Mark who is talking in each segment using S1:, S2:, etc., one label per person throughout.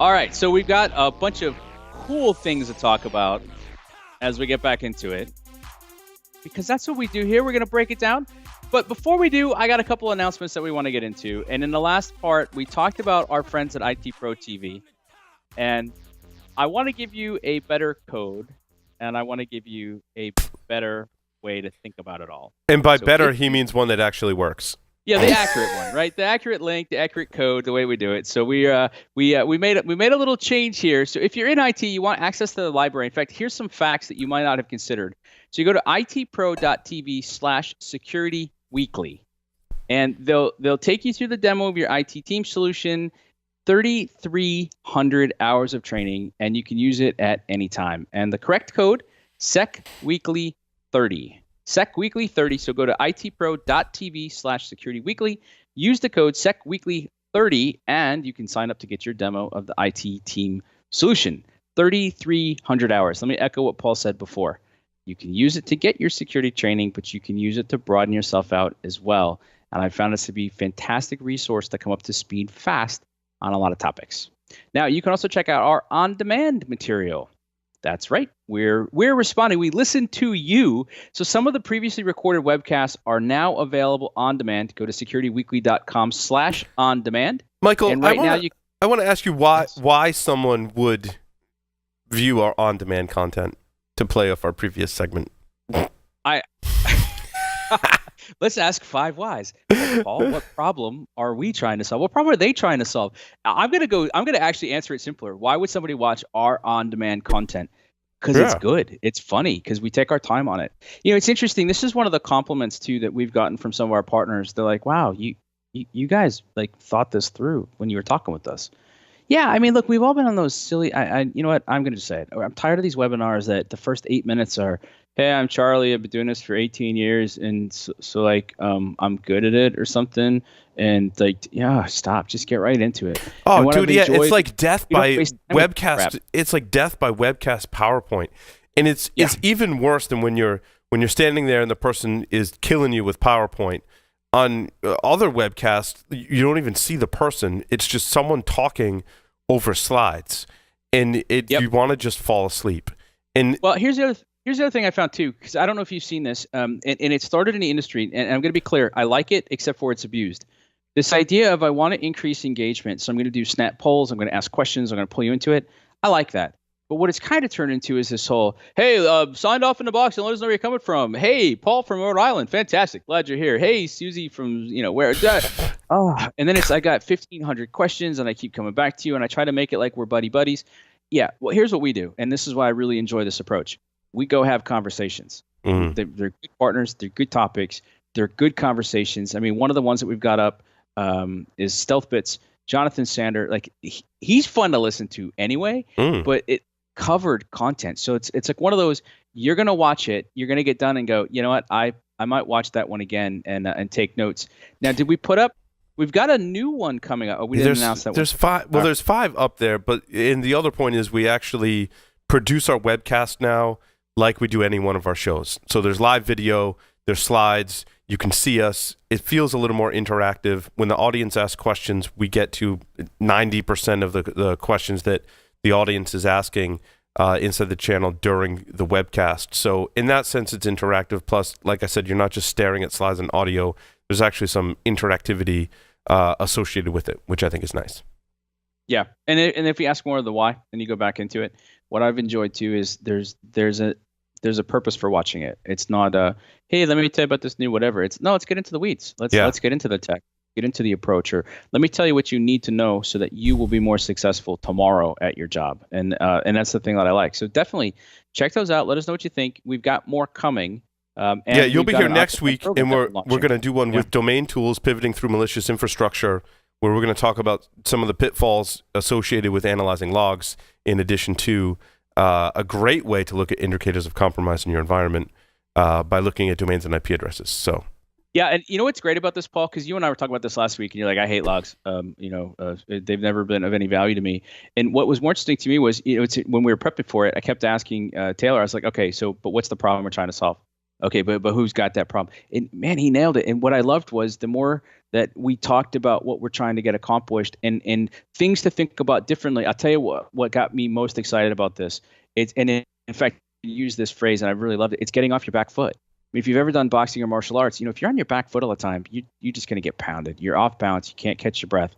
S1: All right, so we've got a bunch of cool things to talk about as we get back into it, because that's what we do here. We're going to break it down. But before we do, I got a couple announcements that we want to get into. And in the last part, we talked about our friends at IT Pro TV. And I want to give you a better code, and I want to give you a better way to think about it all.
S2: And by better, he means one that actually works.
S1: Yeah, the accurate one, right? The accurate link, the accurate code, the way we do it. So we made a little change here. So if you're in IT, you want access to the library. In fact, here's some facts that you might not have considered. So you go to itpro.tv/securityweekly, and they'll take you through the demo of your IT team solution, 3,300 hours of training, and you can use it at any time. And the correct code, SecWeekly30. SecWeekly30. So go to itpro.tv/securityweekly. Use the code SecWeekly30, and you can sign up to get your demo of the IT team solution. 3,300 hours. Let me echo what Paul said before. You can use it to get your security training, but you can use it to broaden yourself out as well. And I found this to be a fantastic resource to come up to speed fast on a lot of topics. Now, you can also check out our on-demand material. That's right. We're responding. We listen to you. So some of the previously recorded webcasts are now available on demand. Go to securityweekly.com/on-demand.
S2: Michael,
S1: and right
S2: I want to ask you why someone would view our on-demand content to play off our previous segment.
S1: Let's ask 5 whys. Paul, what problem are we trying to solve? What problem are they trying to solve? I'm gonna actually answer it simpler. Why would somebody watch our on-demand content? Because it's good. It's funny because we take our time on it. You know, it's interesting. This is one of the compliments too that we've gotten from some of our partners. They're like, "Wow, you guys like thought this through when you were talking with us." Yeah, I mean, look, we've all been on those silly. You know what? I'm going to say it. I'm tired of these webinars that the first 8 minutes are, "Hey, I'm Charlie. I've been doing this for 18 years, and so like, I'm good at it or something." And like, yeah, stop. Just get right into it.
S2: Oh, dude, yeah, it's like death by webcast. It's like death by webcast PowerPoint, and it's even worse than when you're standing there and the person is killing you with PowerPoint. On other webcasts, you don't even see the person. It's just someone talking over slides, and you want to just fall asleep. And
S1: well, here's the other thing I found too, because I don't know if you've seen this, and it started in the industry, and I'm going to be clear, I like it except for it's abused. This idea of I want to increase engagement, so I'm going to do snap polls, I'm going to ask questions, I'm going to pull you into it. I like that. But what it's kind of turned into is this whole, hey, signed off in the box and let us know where you're coming from. Hey, Paul from Rhode Island, fantastic, glad you're here. Hey, Susie from, where? And then I got 1,500 questions, and I keep coming back to you, and I try to make it like we're buddies. Yeah, well, here's what we do, and this is why I really enjoy this approach. We go have conversations. Mm-hmm. They're good partners. They're good topics. They're good conversations. I mean, one of the ones that we've got up is StealthBits. Jonathan Sander, like he's fun to listen to anyway, but it covered content. So it's like one of those, you're going to watch it, you're going to get done and go, you know what, I might watch that one again and take notes. Now, did we put up, we've got a new one coming up. Oh, we didn't announce that
S2: there's
S1: one.
S2: 5. Well, there's 5 up there, but the other point is we actually produce our webcast now like we do any one of our shows. So there's live video, there's slides, you can see us. It feels a little more interactive. When the audience asks questions, we get to 90% of the questions that the audience is asking inside the channel during the webcast. So in that sense, it's interactive. Plus, like I said, you're not just staring at slides and audio. There's actually some interactivity associated with it, which I think is nice.
S1: Yeah, and if you ask more of the why, and you go back into it, what I've enjoyed too is there's a purpose for watching it. It's not hey, let me tell you about this new whatever. Let's get into the weeds. Let's get into the tech, get into the approach, or let me tell you what you need to know so that you will be more successful tomorrow at your job. And that's the thing that I like. So definitely check those out. Let us know what you think. We've got more coming.
S2: And you'll be here next week, and we're going to do one with domain tools pivoting through malicious infrastructure, where we're going to talk about some of the pitfalls associated with analyzing logs, in addition to a great way to look at indicators of compromise in your environment by looking at domains and IP addresses. So,
S1: yeah, and you know what's great about this, Paul? Because you and I were talking about this last week, and you're like, I hate logs. They've never been of any value to me. And what was more interesting to me was, when we were prepping for it, I kept asking Taylor, I was like, okay, but what's the problem we're trying to solve? Okay, but who's got that problem? And man, he nailed it. And what I loved was the more that we talked about what we're trying to get accomplished and things to think about differently. I'll tell you what got me most excited about this. In fact, you use this phrase and I really loved it. It's getting off your back foot. I mean, if you've ever done boxing or martial arts, if you're on your back foot all the time, you're just going to get pounded. You're off balance. You can't catch your breath.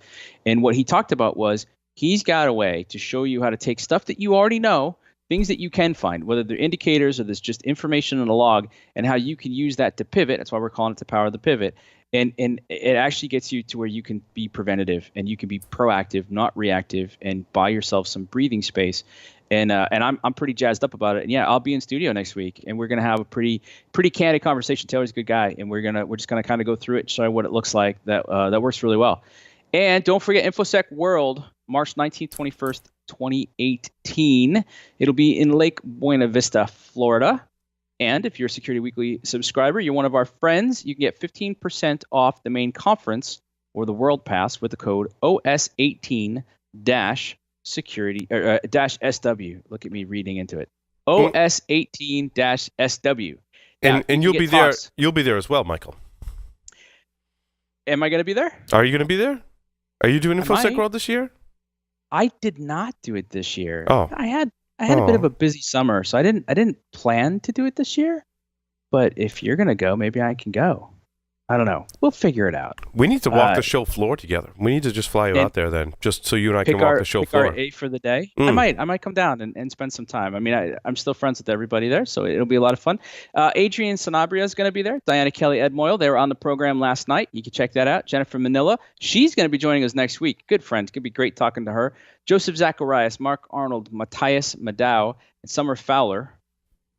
S1: And what he talked about was he's got a way to show you how to take stuff that you already know, things that you can find, whether they're indicators or there's just information in a log, and how you can use that to pivot. That's why we're calling it the power of the pivot. And it actually gets you to where you can be preventative and you can be proactive, not reactive, and buy yourself some breathing space. And I'm pretty jazzed up about it. And yeah, I'll be in studio next week, and we're gonna have a pretty candid conversation. Taylor's a good guy, and we're just gonna kind of go through it, show you what it looks like. That works really well. And don't forget InfoSec World, March 19th, 21st, 2018. It'll be in Lake Buena Vista, Florida. And if you're a Security Weekly subscriber, you're one of our friends, you can get 15% off the main conference or the World Pass with the code OS18-security -SW. Look at me reading into it. OS18-SW.
S2: And you'll be there. You'll be there as well, Michael.
S1: Am I going to be there?
S2: Are you going to be there? Are you doing InfoSec World this year?
S1: I did not do it this year.
S2: Oh.
S1: I had a bit of a busy summer, so I didn't plan to do it this year. But if you're going to go, maybe I can go. I don't know. We'll figure it out.
S2: We need to walk the show floor together. We need to just fly you out there then, just so you and I can walk the show floor.
S1: Pick our A for the day. I might come down and spend some time. I mean, I'm still friends with everybody there, so it'll be a lot of fun. Adrian Sanabria is going to be there. Diana Kelly Edmoyle, they were on the program last night. You can check that out. Jennifer Manila, she's going to be joining us next week. Good friend. It's going to be great talking to her. Joseph Zacharias, Mark Arnold, Matthias Maddow, and Summer Fowler.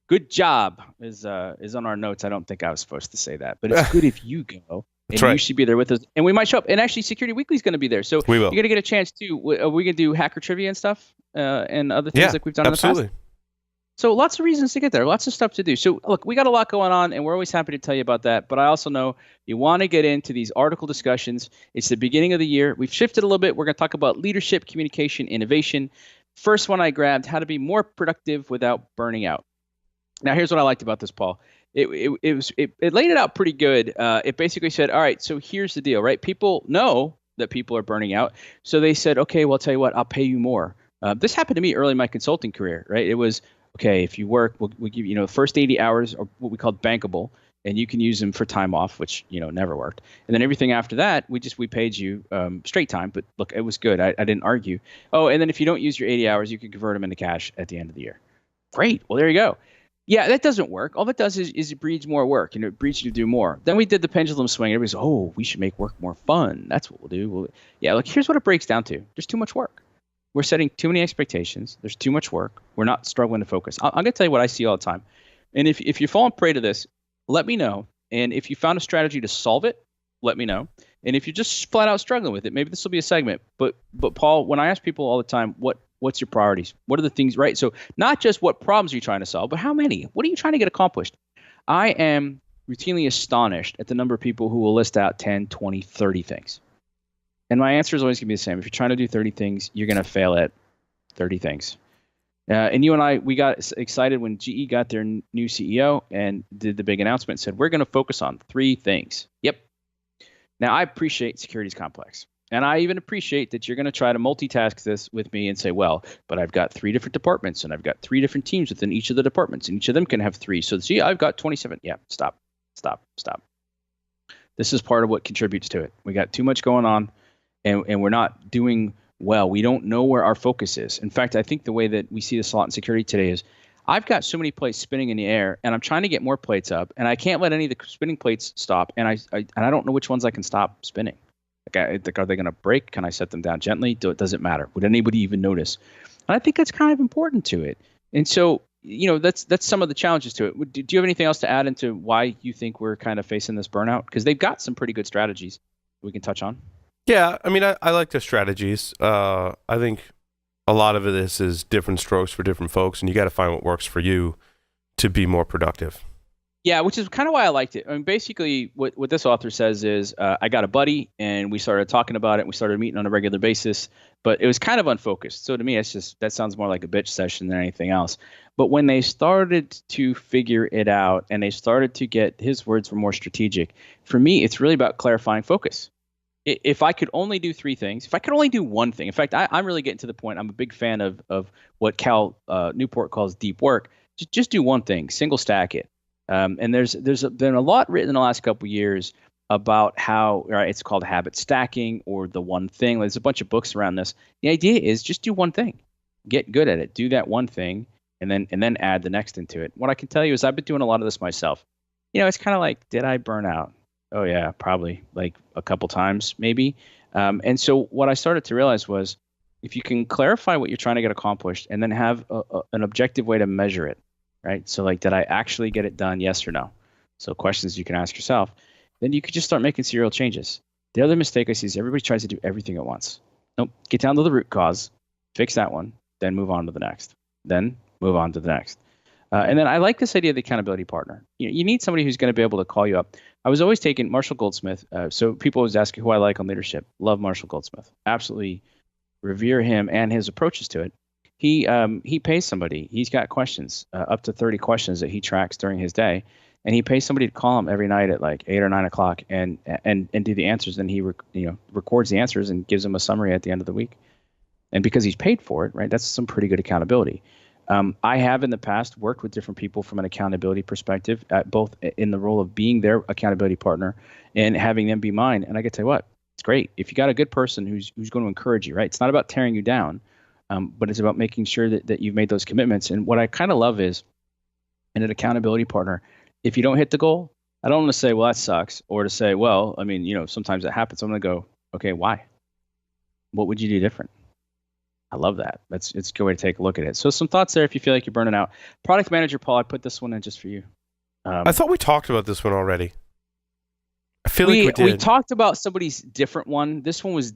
S1: Good job is on our notes. I don't think I was supposed to say that, but it's good if you go. And you should be there with us. And we might show up. And actually, Security Weekly is going to be there. So
S2: we will.
S1: You're going to get a chance, too. Are we going to do hacker trivia and stuff and other things like we've done in the past? So lots of reasons to get there. Lots of stuff to do. So, look, we got a lot going on, and we're always happy to tell you about that. But I also know you want to get into these article discussions. It's the beginning of the year. We've shifted a little bit. We're going to talk about leadership, communication, innovation. First one I grabbed, how to be more productive without burning out. Now, here's what I liked about this, Paul. It laid it out pretty good. It basically said, all right, so here's the deal, right? People know that people are burning out. So they said, okay, well, I'll tell you what, I'll pay you more. This happened to me early in my consulting career, right? It was, okay, if you work, we'll give you, the first 80 hours are what we called bankable, and you can use them for time off, which, never worked. And then everything after that, we paid you straight time. But look, it was good. I didn't argue. Oh, and then if you don't use your 80 hours, you can convert them into cash at the end of the year. Great. Well, there you go. Yeah, that doesn't work. All that does is it breeds more work, it breeds you to do more. Then we did the pendulum swing. Everybody's, we should make work more fun. That's what we'll do. Look, here's what it breaks down to. There's too much work. We're setting too many expectations. There's too much work. We're not struggling to focus. I'm going to tell you what I see all the time. And if you're falling prey to this, let me know. And if you found a strategy to solve it, let me know. And if you're just flat out struggling with it, maybe this will be a segment. But Paul, when I ask people all the time, what's your priorities? What are the things, right? So not just what problems are you trying to solve, but how many? What are you trying to get accomplished? I am routinely astonished at the number of people who will list out 10, 20, 30 things. And my answer is always going to be the same. If you're trying to do 30 things, you're going to fail at 30 things. And you and I, we got excited when GE got their new CEO and did the big announcement, said, we're going to focus on 3 things. Yep. Now, I appreciate security is complex. And I even appreciate that you're going to try to multitask this with me and say, well, but I've got 3 different departments and I've got 3 different teams within each of the departments and each of them can have 3. So see, I've got 27. Yeah, stop. This is part of what contributes to it. We got too much going on and we're not doing well. We don't know where our focus is. In fact, I think the way that we see this a lot in security today is I've got so many plates spinning in the air and I'm trying to get more plates up and I can't let any of the spinning plates stop. And I don't know which ones I can stop spinning. Are they going to break? Can I set them down gently? Does it matter? Would anybody even notice? And I think that's kind of important to it. And so, that's some of the challenges to it. Do you have anything else to add into why you think we're kind of facing this burnout? Because they've got some pretty good strategies we can touch on.
S2: Yeah, I mean, I like the strategies. I think a lot of this is different strokes for different folks, and you got to find what works for you to be more productive.
S1: Yeah, which is kind of why I liked it. I mean, basically, what this author says is, I got a buddy, and we started talking about it. And we started meeting on a regular basis, but it was kind of unfocused. So to me, it's just that sounds more like a bitch session than anything else. But when they started to figure it out, and they started to get, his words were more strategic. For me, it's really about clarifying focus. If I could only do three things, if I could only do one thing. In fact, I'm really getting to the point. I'm a big fan of what Cal Newport calls deep work. Just do one thing, single stack it. And there's been a lot written in the last couple of years about how, right, it's called habit stacking or the one thing. There's a bunch of books around this. The idea is just do one thing, get good at it, do that one thing, and then add the next into it. What I can tell you is I've been doing a lot of this myself. It's kind of like, did I burn out? Oh yeah, probably like a couple times maybe. And so what I started to realize was, if you can clarify what you're trying to get accomplished and then have an objective way to measure it, right? So like, did I actually get it done? Yes or no? So questions you can ask yourself. Then you could just start making serial changes. The other mistake I see is everybody tries to do everything at once. Nope. Get down to the root cause, fix that one, then move on to the next. Then move on to the next. And then I like this idea of the accountability partner. You need somebody who's going to be able to call you up. I was always taking Marshall Goldsmith. So people always ask who I like on leadership. Love Marshall Goldsmith. Absolutely revere him and his approaches to it. He pays somebody. He's got questions, up to 30 questions that he tracks during his day, and he pays somebody to call him every night at like 8 or 9 o'clock and do the answers. And he records the answers and gives them a summary at the end of the week. And because he's paid for it, right? That's some pretty good accountability. I have in the past worked with different people from an accountability perspective, both in the role of being their accountability partner and having them be mine. And I can tell you what, it's great if you got a good person who's going to encourage you, right? It's not about tearing you down. But it's about making sure that you've made those commitments. And what I kind of love is, in an accountability partner, if you don't hit the goal, I don't want to say, well, that sucks, or to say, well, I mean, sometimes that happens. I'm going to go, okay, why? What would you do different? I love that. It's a good way to take a look at it. So some thoughts there if you feel like you're burning out. Product manager, Paul, I put this one in just for you.
S2: I thought we talked about this one already. I feel like we did.
S1: We talked about somebody's different one. This was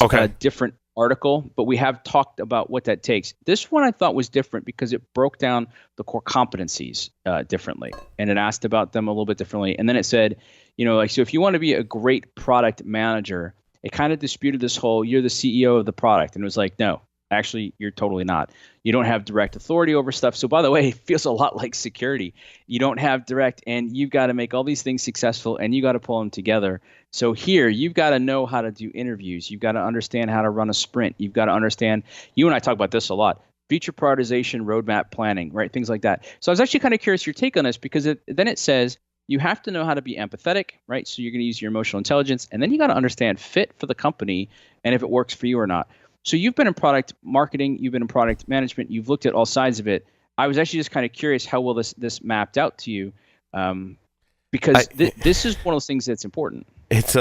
S2: okay.
S1: A different article, but we have talked about what that takes. This one I thought was different because it broke down the core competencies differently, and it asked about them a little bit differently. And then it said, so if you want to be a great product manager, it kind of disputed this whole, you're the CEO of the product. And it was like, no, actually, you're totally not. You don't have direct authority over stuff. So by the way, it feels a lot like security. You don't have direct, and you've got to make all these things successful, and you got to pull them together. So here, you've got to know how to do interviews. You've got to understand how to run a sprint. You've got to understand, you and I talk about this a lot, feature prioritization, roadmap planning, right? Things like that. So I was actually kind of curious your take on this, because then it says you have to know how to be empathetic, right? So you're going to use your emotional intelligence, and then you got to understand fit for the company and if it works for you or not. So you've been in product marketing, you've been in product management, you've looked at all sides of it. I was actually just kind of curious how well this mapped out to you, because this is one of those things that's important.
S2: It's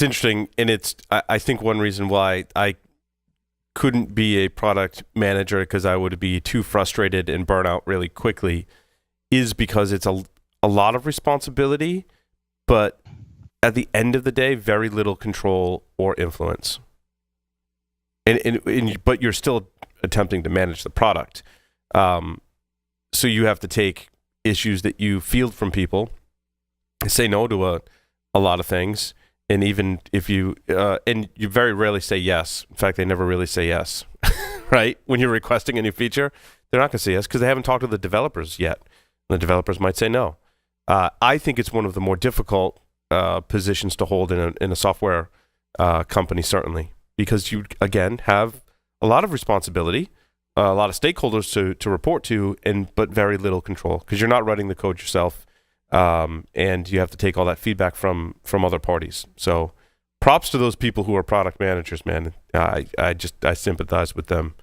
S2: interesting, and I think one reason why I couldn't be a product manager, because I would be too frustrated and burn out really quickly, is because it's a lot of responsibility, but at the end of the day, very little control or influence. But you're still attempting to manage the product. So you have to take issues that you field from people, say no to a lot of things, and even if you very rarely say yes. In fact, they never really say yes, right? When you're requesting a new feature, they're not going to say yes because they haven't talked to the developers yet. The developers might say no. I think it's one of the more difficult positions to hold in a software company, certainly, because you, again, have a lot of responsibility, a lot of stakeholders to report to, but very little control, because you're not writing the code yourself, and you have to take all that feedback from other parties. So props to those people who are product managers, man. I sympathize with them.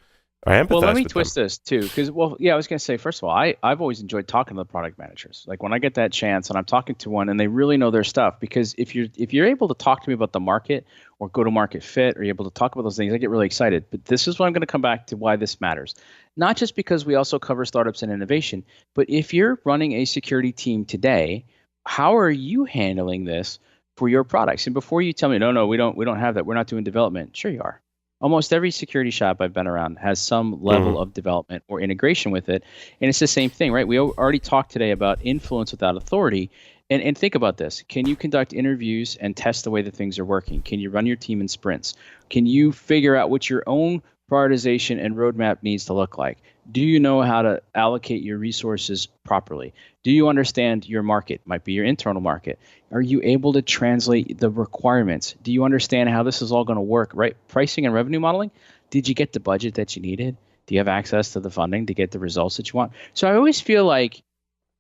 S2: I empathize.
S1: Well, let me
S2: with
S1: twist
S2: them.
S1: this too, because I was going to say, first of all, I've always enjoyed talking to the product managers. Like when I get that chance and I'm talking to one and they really know their stuff, because if you're able to talk to me about the market or go to market fit, or you're able to talk about those things, I get really excited. But this is what I'm going to come back to why this matters. Not just because we also cover startups and innovation, but if you're running a security team today, how are you handling this for your products? And before you tell me, no, we don't have that, we're not doing development. Sure you are. Almost every security shop I've been around has some level of development or integration with it. And it's the same thing, right? We already talked today about influence without authority. And think about this. Can you conduct interviews and test the way that things are working? Can you run your team in sprints? Can you figure out what your own prioritization and roadmap needs to look like? Do you know how to allocate your resources properly? Do you understand your market? Might be your internal market. Are you able to translate the requirements? Do you understand how this is all going to work, right? Pricing and revenue modeling. Did you get the budget that you needed? Do you have access to the funding to get the results that you want? So I always feel like,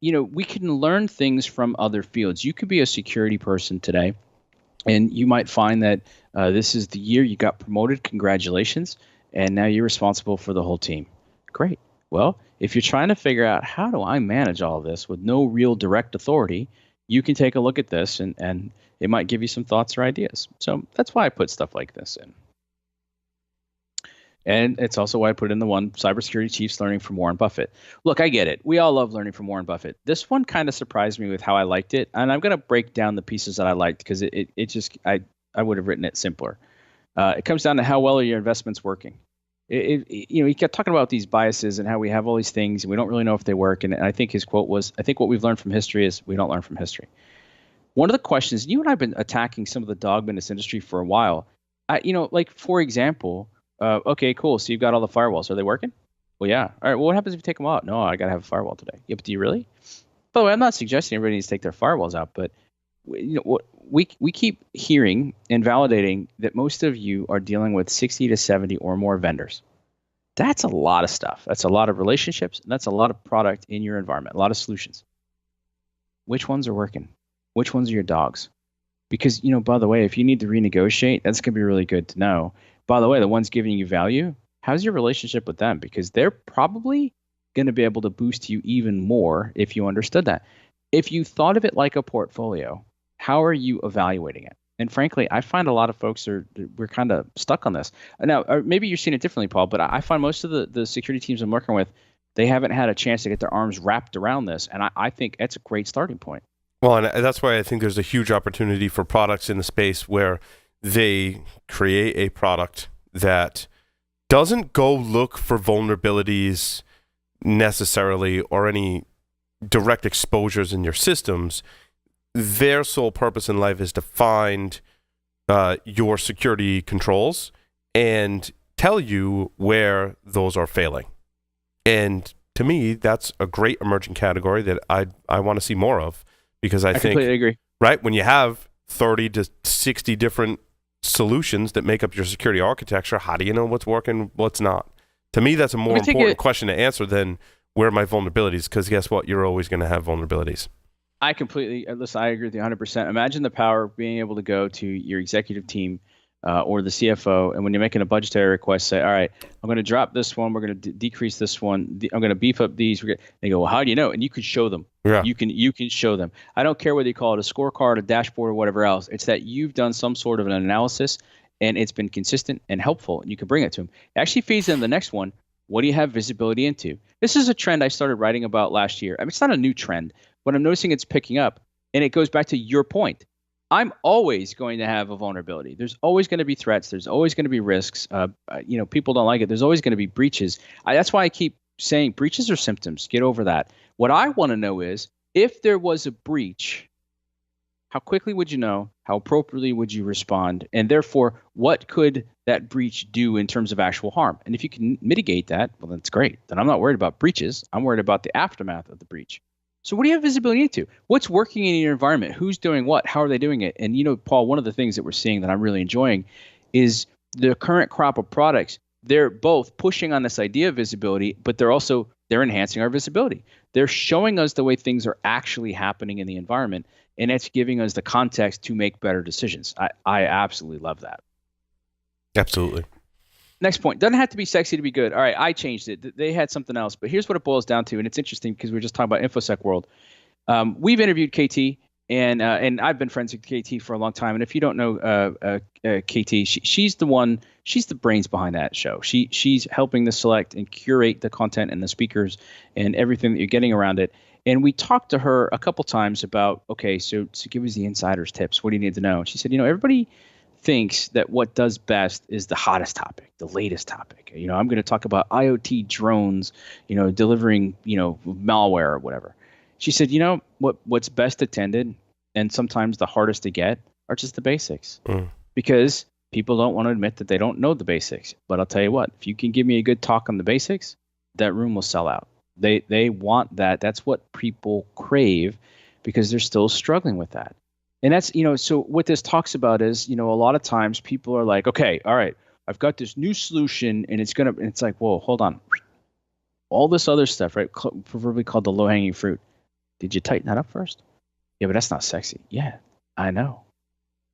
S1: we can learn things from other fields. You could be a security person today, and you might find that this is the year you got promoted. Congratulations. And now you're responsible for the whole team. Great. Well, if you're trying to figure out how do I manage all of this with no real direct authority, you can take a look at this and it might give you some thoughts or ideas. So that's why I put stuff like this in. And it's also why I put in the one cybersecurity chiefs learning from Warren Buffett. Look, I get it. We all love learning from Warren Buffett. This one kind of surprised me with how I liked it. And I'm going to break down the pieces that I liked because I would have written it simpler. It comes down to how well are your investments working. He kept talking about these biases and how we have all these things and we don't really know if they work. And I think his quote was, I think what we've learned from history is we don't learn from history. One of the questions, you and I have been attacking some of the dogma in this industry for a while. For example, okay, cool. So you've got all the firewalls. Are they working? Well, yeah. All right. Well, what happens if you take them out? No, I got to have a firewall today. Yeah, but do you really? By the way, I'm not suggesting everybody needs to take their firewalls out, but we keep hearing and validating that most of you are dealing with 60 to 70 or more vendors. That's a lot of stuff. That's a lot of relationships. And that's a lot of product in your environment, a lot of solutions. Which ones are working? Which ones are your dogs? Because, by the way, if you need to renegotiate, that's going to be really good to know. By the way, the ones giving you value, how's your relationship with them? Because they're probably going to be able to boost you even more if you understood that. If you thought of it like a portfolio, how are you evaluating it? And frankly, I find a lot of folks we're kind of stuck on this. Now, maybe you're seeing it differently, Paul, but I find most of the security teams I'm working with, they haven't had a chance to get their arms wrapped around this. And I think that's a great starting point.
S2: Well, and that's why I think there's a huge opportunity for products in the space where they create a product that doesn't go look for vulnerabilities necessarily or any direct exposures in your systems. Their sole purpose in life is to find your security controls and tell you where those are failing. And to me, that's a great emerging category that I want to see more of, because I think
S1: completely agree.
S2: Right, when you have 30 to 60 different solutions that make up your security architecture, how do you know what's working, what's not? To me, that's a more important question to answer than where are my vulnerabilities, because guess what? You're always going to have vulnerabilities.
S1: I agree with you 100%. Imagine the power of being able to go to your executive team or the CFO, and when you're making a budgetary request, say, all right, I'm going to drop this one, we're going to decrease this one, I'm going to beef up these. They go, well, how do you know? And you can show them.
S2: Yeah.
S1: You can show them. I don't care whether you call it a scorecard, a dashboard, or whatever else. It's that you've done some sort of an analysis, and it's been consistent and helpful, and you can bring it to them. It actually feeds into the next one. What do you have visibility into? This is a trend I started writing about last year. I mean, it's not a new trend, but I'm noticing it's picking up, and it goes back to your point. I'm always going to have a vulnerability. There's always going to be threats. There's always going to be risks. People don't like it. There's always going to be breaches. That's why I keep saying breaches are symptoms. Get over that. What I want to know is, if there was a breach, how quickly would you know? How appropriately would you respond? And therefore, what could that breach do in terms of actual harm? And if you can mitigate that, well, that's great. Then I'm not worried about breaches. I'm worried about the aftermath of the breach. So what do you have visibility into? What's working in your environment? Who's doing what? How are they doing it? And Paul, one of the things that we're seeing that I'm really enjoying is the current crop of products. They're both pushing on this idea of visibility, but they're enhancing our visibility. They're showing us the way things are actually happening in the environment, and it's giving us the context to make better decisions. I absolutely love that.
S2: Absolutely.
S1: Next point. Doesn't have to be sexy to be good. All right, I changed it. They had something else, but here's what it boils down to, and it's interesting because we were just talking about InfoSec World. We've interviewed KT, and I've been friends with KT for a long time. And if you don't know KT, she's the brains behind that show. She's helping to select and curate the content and the speakers and everything that you're getting around it. And we talked to her a couple times about, okay, so give us the insider's tips. What do you need to know? And she said, everybody thinks that what does best is the hottest topic, the latest topic. I'm going to talk about IoT drones, delivering, malware or whatever. She said, what's best attended and sometimes the hardest to get are just the basics, because people don't want to admit that they don't know the basics. But I'll tell you what, if you can give me a good talk on the basics, that room will sell out. They want that. That's what people crave, because they're still struggling with that. And that's, so what this talks about is, a lot of times people are like, okay, all right, I've got this new solution and it's like, whoa, hold on. All this other stuff, right? Preferably called the low-hanging fruit. Did you tighten that up first? Yeah, but that's not sexy. Yeah, I know.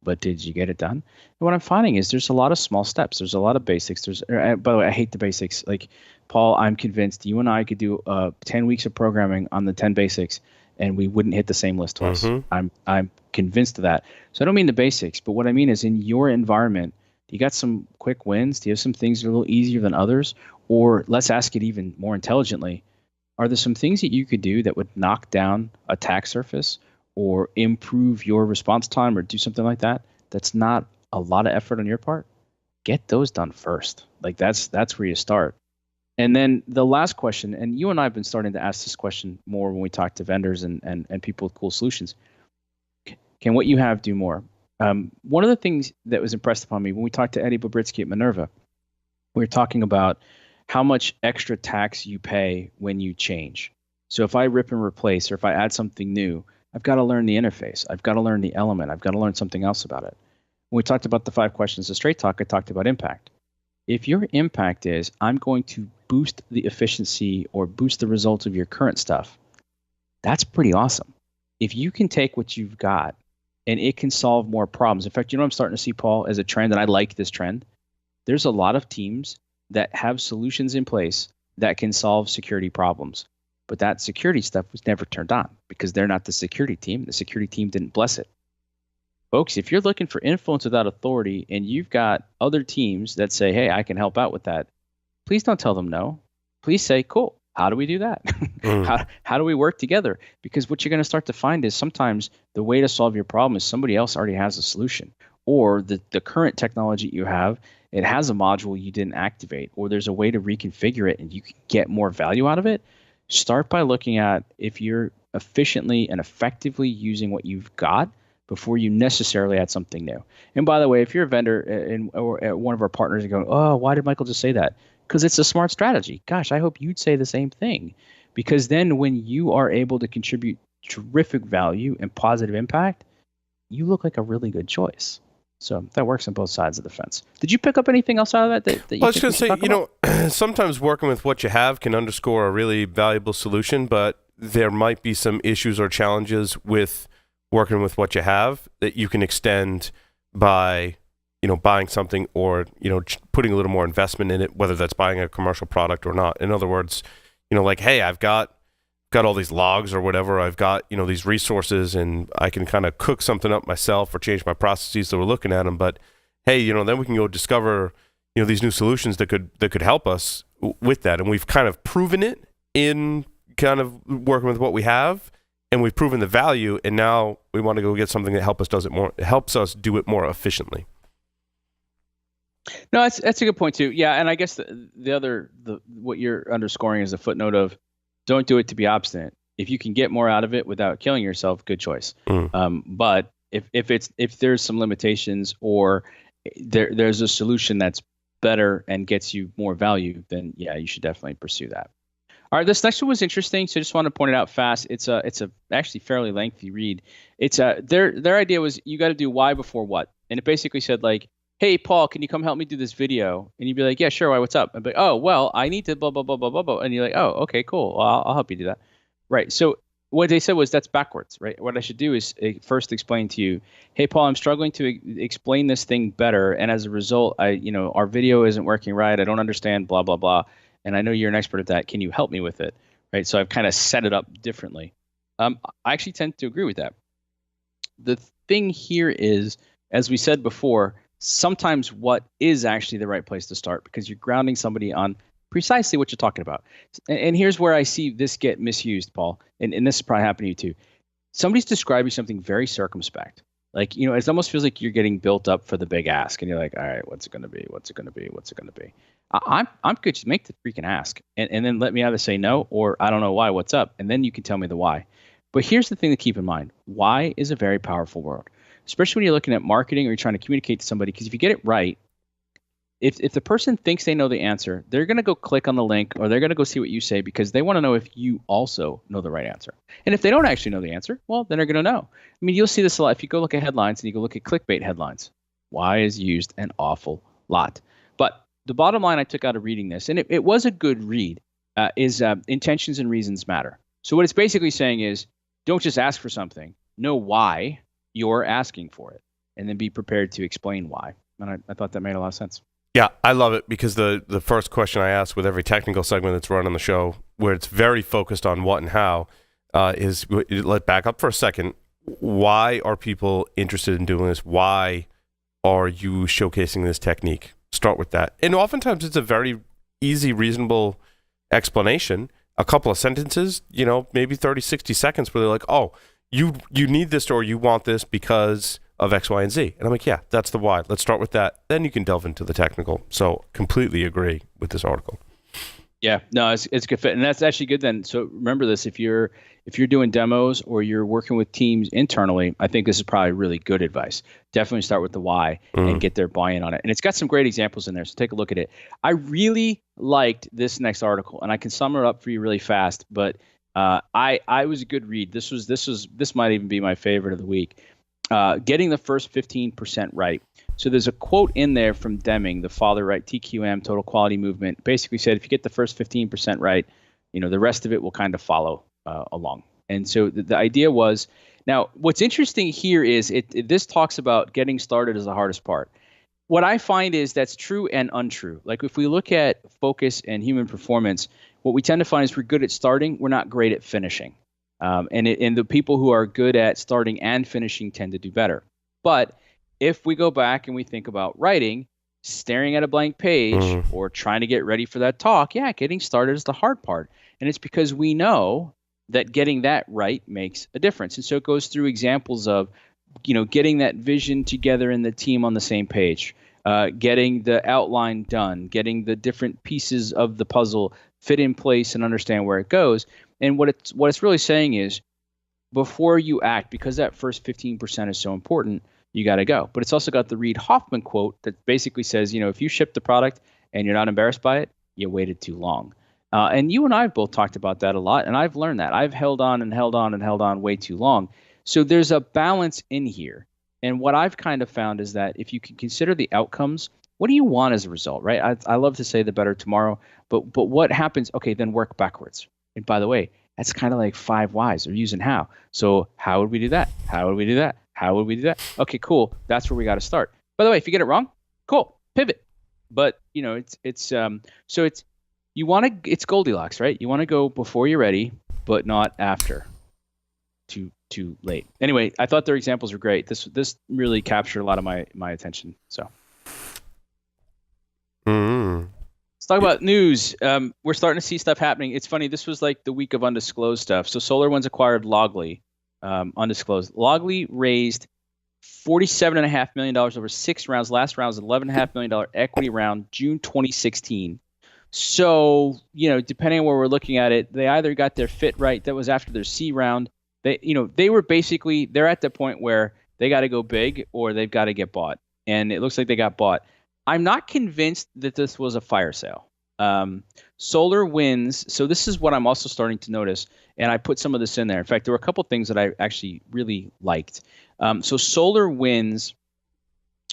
S1: But did you get it done? And what I'm finding is there's a lot of small steps. There's a lot of basics. By the way, I hate the basics. Like, Paul, I'm convinced you and I could do 10 weeks of programming on the 10 basics and we wouldn't hit the same list twice. I'm convinced of that. So I don't mean the basics, but what I mean is in your environment, you got some quick wins? Do you have some things that are a little easier than others? Or let's ask it even more intelligently. Are there some things that you could do that would knock down attack surface or improve your response time or do something like that? That's not a lot of effort on your part. Get those done first. Like that's where you start. And then the last question, and you and I have been starting to ask this question more when we talk to vendors and people with cool solutions. Can what you have do more? One of the things that was impressed upon me when we talked to Eddie Bobritsky at Minerva, we were talking about how much extra tax you pay when you change. So if I rip and replace, or if I add something new, I've got to learn the interface. I've got to learn the element. I've got to learn something else about it. When we talked about the 5 questions of Straight Talk, I talked about impact. If your impact is, I'm going to boost the efficiency or boost the results of your current stuff, that's pretty awesome. If you can take what you've got and it can solve more problems. In fact, I'm starting to see, Paul, as a trend, and I like this trend. There's a lot of teams that have solutions in place that can solve security problems. But that security stuff was never turned on because they're not the security team. The security team didn't bless it. Folks, if you're looking for influence without authority and you've got other teams that say, hey, I can help out with that, please don't tell them no. Please say, cool, how do we do that? How do we work together? Because what you're going to start to find is sometimes the way to solve your problem is somebody else already has a solution. Or the current technology you have, it has a module you didn't activate, or there's a way to reconfigure it and you can get more value out of it. Start by looking at if you're efficiently and effectively using what you've got before you necessarily add something new. And by the way, if you're a vendor or one of our partners and going, oh, why did Michael just say that? Because it's a smart strategy. Gosh, I hope you'd say the same thing. Because then when you are able to contribute terrific value and positive impact, you look like a really good choice. So that works on both sides of the fence. Did you pick up anything else out of that you
S2: I was going to say, sometimes working with what you have can underscore a really valuable solution, but there might be some issues or challenges with working with what you have that you can extend by, buying something or, putting a little more investment in it, whether that's buying a commercial product or not. In other words, like, hey, I've got all these logs or whatever. I've got, these resources and I can kind of cook something up myself or change my processes so we're looking at them. But hey, then we can go discover, these new solutions that could help us with that. And we've kind of proven it in kind of working with what we have, and we've proven the value. And now we want to go get something that helps us do it more efficiently.
S1: No, that's a good point too. Yeah. And I guess what you're underscoring is a footnote of, don't do it to be obstinate. If you can get more out of it without killing yourself, good choice. But if there's some limitations or there's a solution that's better and gets you more value, then yeah, you should definitely pursue that. All right, this next one was interesting, so I just want to point it out fast. It's a actually fairly lengthy read. It's their idea was you got to do why before what, and it basically said like, hey, Paul, can you come help me do this video? And you'd be like, yeah, sure. Why? What's up? And be like, oh, well, I need to blah, blah, blah, blah, blah, blah. And you're like, oh, okay, cool. Well, I'll help you do that. Right. So what they said was that's backwards, right? What I should do is first explain to you, hey, Paul, I'm struggling to explain this thing better. And as a result, our video isn't working right. I don't understand, blah, blah, blah. And I know you're an expert at that. Can you help me with it? Right. So I've kind of set it up differently. I actually tend to agree with that. The thing here is, as we said before, sometimes what is actually the right place to start because you're grounding somebody on precisely what you're talking about. And here's where I see this get misused, Paul, and this is probably happening to you too. Somebody's describing something very circumspect. Like, it almost feels like you're getting built up for the big ask, and you're like, all right, what's it going to be? What's it going to be? What's it going to be? I'm good. Just make the freaking ask, and then let me either say no or I don't know why. What's up? And then you can tell me the why. But here's the thing to keep in mind: why is a very powerful word, especially when you're looking at marketing or you're trying to communicate to somebody. Because if you get it right, if the person thinks they know the answer, they're going to go click on the link or they're going to go see what you say because they want to know if you also know the right answer. And if they don't actually know the answer, well, then they're going to know. I mean, you'll see this a lot if you go look at headlines and you go look at clickbait headlines. Why is used an awful lot. But the bottom line I took out of reading this, and it was a good read, is intentions and reasons matter. So what it's basically saying is don't just ask for something. Know why you're asking for it and then be prepared to explain why. And I thought that made a lot of sense.
S2: Yeah, I love it because the first question I ask with every technical segment that's run on the show, where it's very focused on what and how, is let back up for a second. Why are people interested in doing this? Why are you showcasing this technique? Start with that. And oftentimes it's a very easy, reasonable explanation. A couple of sentences, maybe 30, 60 seconds where they're like, oh, you need this or you want this because of X, Y, and Z. And I'm like, yeah, that's the why. Let's start with that. Then you can delve into the technical. So completely agree with this article.
S1: Yeah, no, it's a good fit. And that's actually good then. So remember this, if you're doing demos or you're working with teams internally, I think this is probably really good advice. Definitely start with the why and get their buy-in on it. And it's got some great examples in there, so take a look at it. I really liked this next article, and I can sum it up for you really fast, but I was a good read. This might even be my favorite of the week. Getting the first 15% right. So there's a quote in there from Deming, the father, right? TQM, Total Quality Movement, basically said if you get the first 15% right, the rest of it will kind of follow along. And so the idea was, now what's interesting here is this talks about getting started as the hardest part. What I find is that's true and untrue. Like if we look at focus and human performance, what we tend to find is we're good at starting, we're not great at finishing. And the people who are good at starting and finishing tend to do better. But if we go back and we think about writing, staring at a blank page or trying to get ready for that talk, getting started is the hard part. And it's because we know that getting that right makes a difference. And so it goes through examples of, getting that vision together in the team on the same page, getting the outline done, getting the different pieces of the puzzle fit in place and understand where it goes. And what it's really saying is, before you act, because that first 15% is so important, you got to go. But it's also got the Reid Hoffman quote that basically says, if you ship the product and you're not embarrassed by it, you waited too long. And you and I have both talked about that a lot, and I've learned that. I've held on and held on and held on way too long. So there's a balance in here. And what I've kind of found is that if you can consider the outcomes, what do you want as a result, right? I love to say the better tomorrow, but what happens? Okay, then work backwards. And by the way, that's kind of like 5 whys or using how. So how would we do that? How would we do that? How would we do that? Okay, cool. That's where we got to start. By the way, if you get it wrong, cool, pivot. But it's Goldilocks, right? You want to go before you're ready, but not after. Too late. Anyway, I thought their examples were great. This really captured a lot of my attention. So. Let's talk about news. We're starting to see stuff happening. It's funny. This was like the week of undisclosed stuff. So SolarWinds acquired Loggly, undisclosed. Loggly raised $47.5 million over 6 rounds. Last round was $11.5 million equity round, June 2016. So, depending on where we're looking at it, they either got their fit right. That was after their C round. They were basically, they're at the point where they got to go big or they've got to get bought. And it looks like they got bought. I'm not convinced that this was a fire sale. SolarWinds, so this is what I'm also starting to notice, and I put some of this in there. In fact, there were a couple things that I actually really liked. So SolarWinds,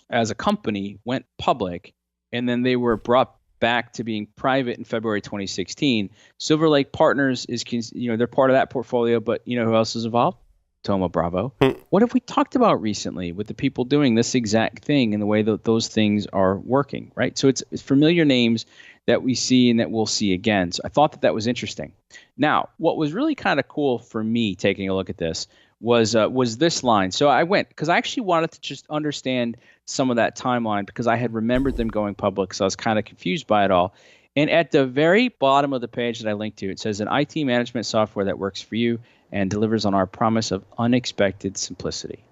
S1: as a company, went public, and then they were brought back to being private in February 2016. Silver Lake Partners is, they're part of that portfolio, but who else is involved? Thoma Bravo. What have we talked about recently with the people doing this exact thing and the way that those things are working, right? So it's familiar names that we see and that we'll see again. So I thought that was interesting. Now, what was really kind of cool for me taking a look at this was this line. So I went, because I actually wanted to just understand some of that timeline because I had remembered them going public, so I was kind of confused by it all. And at the very bottom of the page that I linked to, it says an IT management software that works for you and delivers on our promise of unexpected simplicity.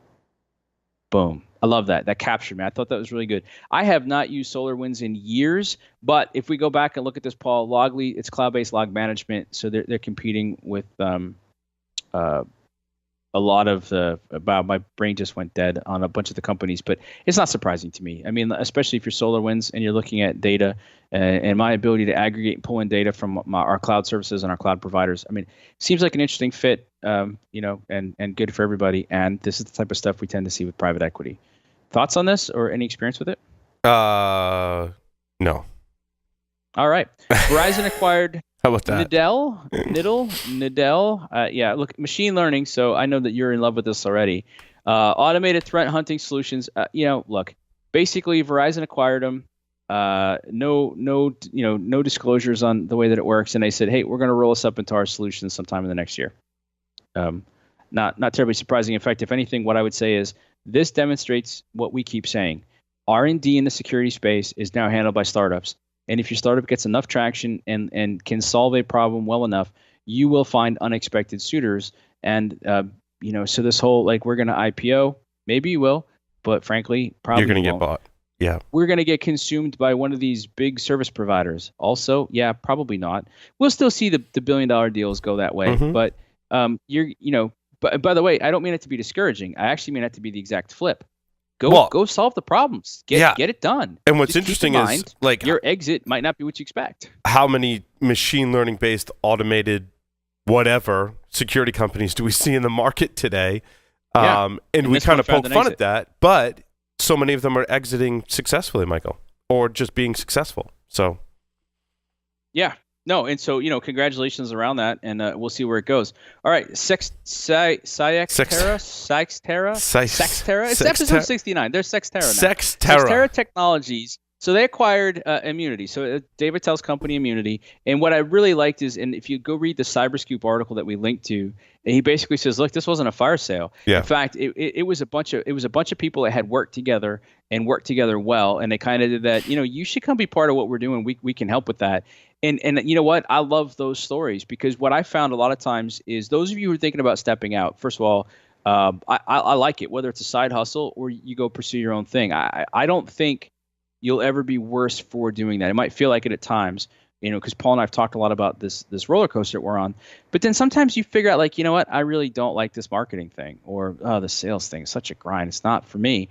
S1: Boom. I love that. That captured me. I thought that was really good. I have not used SolarWinds in years, but if we go back and look at this, Paul, Loggly, it's cloud-based log management, so they're competing with a lot of the. Wow, my brain just went dead on a bunch of the companies, but it's not surprising to me. I mean, especially if you're SolarWinds and you're looking at data and my ability to aggregate and pull in data from our cloud services and our cloud providers. I mean, it seems like an interesting fit, and good for everybody. And this is the type of stuff we tend to see with private equity. Thoughts on this or any experience with it?
S2: No.
S1: All right. Verizon acquired
S2: How about that?
S1: Niddel. Yeah, look, machine learning. So I know that you're in love with this already. Automated threat hunting solutions. Look, basically Verizon acquired them. No disclosures on the way that it works. And they said, hey, we're going to roll this up into our solutions sometime in the next year. Not terribly surprising. In fact, if anything, what I would say is this demonstrates what we keep saying. R&D in the security space is now handled by startups. And if your startup gets enough traction and can solve a problem well enough, you will find unexpected suitors. And, so this whole, we're going to IPO, maybe you will, but frankly, probably
S2: you're going to get bought. Yeah.
S1: We're going to get consumed by one of these big service providers. Also, yeah, probably not. We'll still see the $1 billion deals go that way. Mm-hmm. But but by the way, I don't mean it to be discouraging. I actually mean it to be the exact flip. Go solve the problems. Get it done.
S2: And what's interesting is
S1: your exit might not be what you expect.
S2: How many machine learning based automated whatever security companies do we see in the market today? And we kind of poke fun at that, but so many of them are exiting successfully, Michael, or just being successful. So
S1: yeah. No, and so, congratulations around that, and we'll see where it goes. All right, Cyxtera? It's episode 69. There's Cyxtera now. Cyxtera Technologies. So they acquired Immunity. So David Tell's company, Immunity. And what I really liked is, and if you go read the Cyberscoop article that we linked to, he basically says, look, this wasn't a fire sale. Yeah. In fact, it was a bunch of people that had worked together and worked together well, and they kind of did that. You should come be part of what we're doing. We can help with that. And you know what? I love those stories because what I found a lot of times is those of you who are thinking about stepping out, first of all, I like it, whether it's a side hustle or you go pursue your own thing. I don't think you'll ever be worse for doing that. It might feel like it at times, because Paul and I have talked a lot about this roller coaster that we're on. But then sometimes you figure out, you know what? I really don't like this marketing thing or the sales thing is such a grind. It's not for me.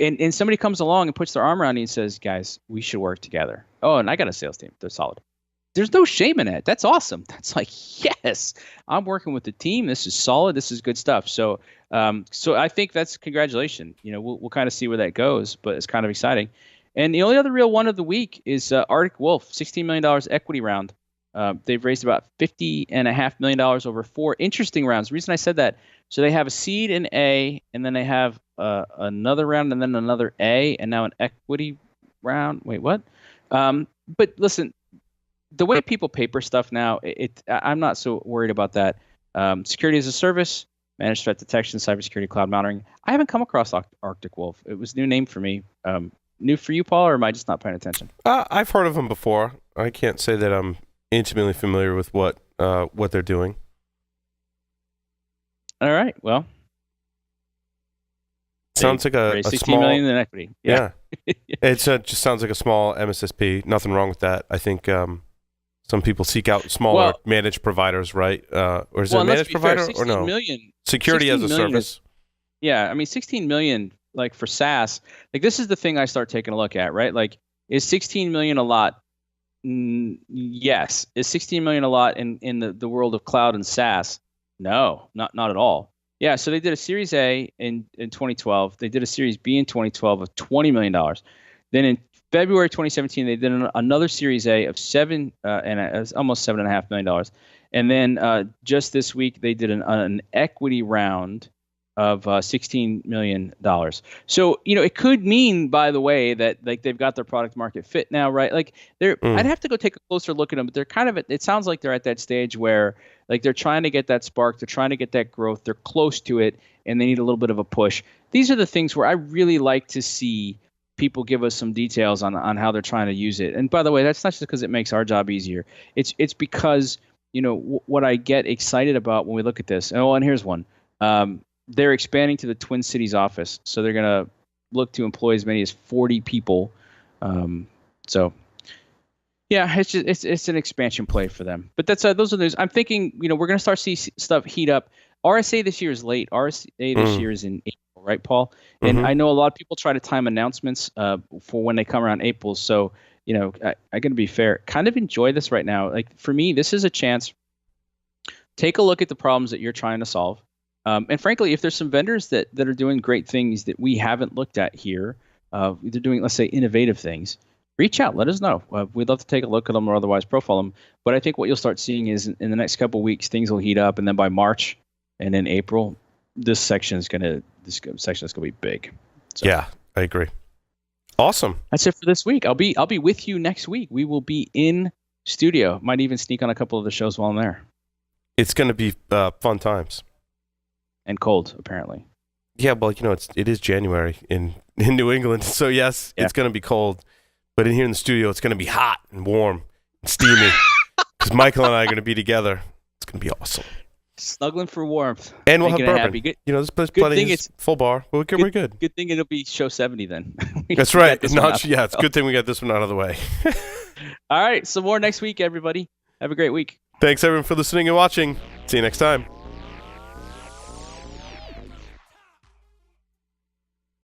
S1: And somebody comes along and puts their arm around you and says, guys, we should work together. Oh, and I got a sales team. They're solid. There's no shame in it. That's awesome. That's yes, I'm working with the team. This is solid. This is good stuff. So I think that's congratulations. We'll kind of see where that goes, but it's kind of exciting. And the only other real one of the week is Arctic Wolf, $16 million equity round. They've raised about $50.5 million over 4 interesting rounds. The reason I said that, so they have a seed in A, and then they have another round, and then another A, and now an equity round. Wait, what? But listen, the way people paper stuff now, I'm not so worried about that. Security as a service, managed threat detection, cybersecurity, cloud monitoring. I haven't come across Arctic Wolf. It was a new name for me. New for you, Paul, or am I just not paying attention?
S2: I've heard of them before. I can't say that I'm intimately familiar with what they're doing.
S1: All right. Well,
S2: sounds like a
S1: $16
S2: small
S1: million in equity. Yeah.
S2: It just sounds like a small MSSP. Nothing wrong with that. I think some people seek out smaller managed providers, right? Or is it a managed provider or no? Security as a service.
S1: Yeah, I mean, 16 million, for SaaS, this is the thing I start taking a look at, right? Is 16 million a lot? Yes. Is 16 million a lot in the world of cloud and SaaS? No, not at all. Yeah, so they did a Series A in 2012. They did a Series B in 2012 of $20 million. Then in February 2017, they did another Series A of almost $7.5 million. And then just this week, they did an equity round of $16 million. So, it could mean, by the way, that they've got their product market fit now, right? I'd have to go take a closer look at them, but they're kind of it sounds like they're at that stage where they're trying to get that spark, they're trying to get that growth, they're close to it, and they need a little bit of a push. These are the things where I really like to see people give us some details on how they're trying to use it. And by the way, that's not just because it makes our job easier. It's because, what I get excited about when we look at this. Oh, and here's one. they're expanding to the Twin Cities office, so they're going to look to employ as many as 40 people. So, yeah, it's an expansion play for them. But that's those are those. I'm thinking, we're going to start see stuff heat up. RSA this year is late. RSA this year is in April, right, Paul? And I know a lot of people try to time announcements for when they come around April. So, I'm going to be fair. Kind of enjoy this right now. Like for me, this is a chance. Take a look at the problems that you're trying to solve. And frankly, if there's some vendors that are doing great things that we haven't looked at here, they're doing, let's say, innovative things, reach out. Let us know. We'd love to take a look at them or otherwise profile them. But I think what you'll start seeing is in the next couple of weeks, things will heat up. And then by March and then April, this section is going to be big. So,
S2: yeah, I agree. Awesome.
S1: That's it for this week. I'll be with you next week. We will be in studio. Might even sneak on a couple of the shows while I'm there.
S2: It's going to be fun times.
S1: And cold, apparently.
S2: Yeah, well, it is January in New England, so yes, It's going to be cold. But in here in the studio, it's going to be hot and warm and steamy because Michael and I are going to be together. It's going to be awesome.
S1: Snuggling for warmth.
S2: And we'll have bourbon. This place plenty is full bar. We're good.
S1: Good thing it'll be show 70 then.
S2: That's right. It's a good thing we got this one out of the way.
S1: All right, some more next week, everybody. Have a great week.
S2: Thanks, everyone, for listening and watching. See you next time.